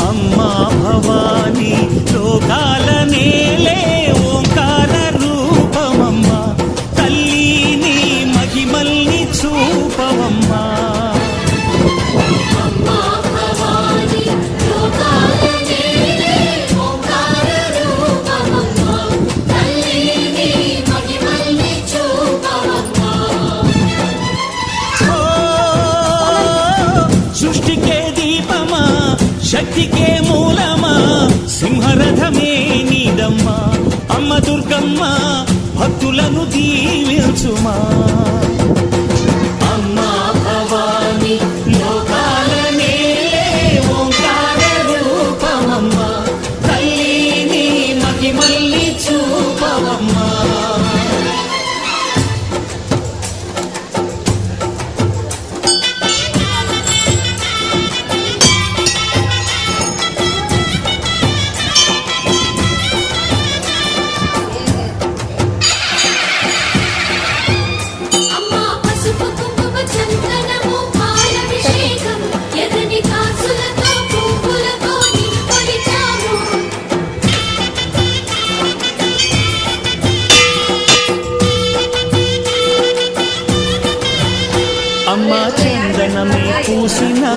అమ్మా భవాని లోకాల నేలే ఓంకార రూపమమ్మా తల్లిని మహిమల్ని చూపవమ్మా శక్తికే మూలమా సింహరథమే నీదమ్మా అమ్మ దుర్గమ్మ భక్తులను దీవించుమా అమ్మా భవాని లోకాల నేలే ఓంకార రూపమమ్మా తల్లిని మహిమల్ని చూపవమ్మా అమ్మా చందనమే పూసిన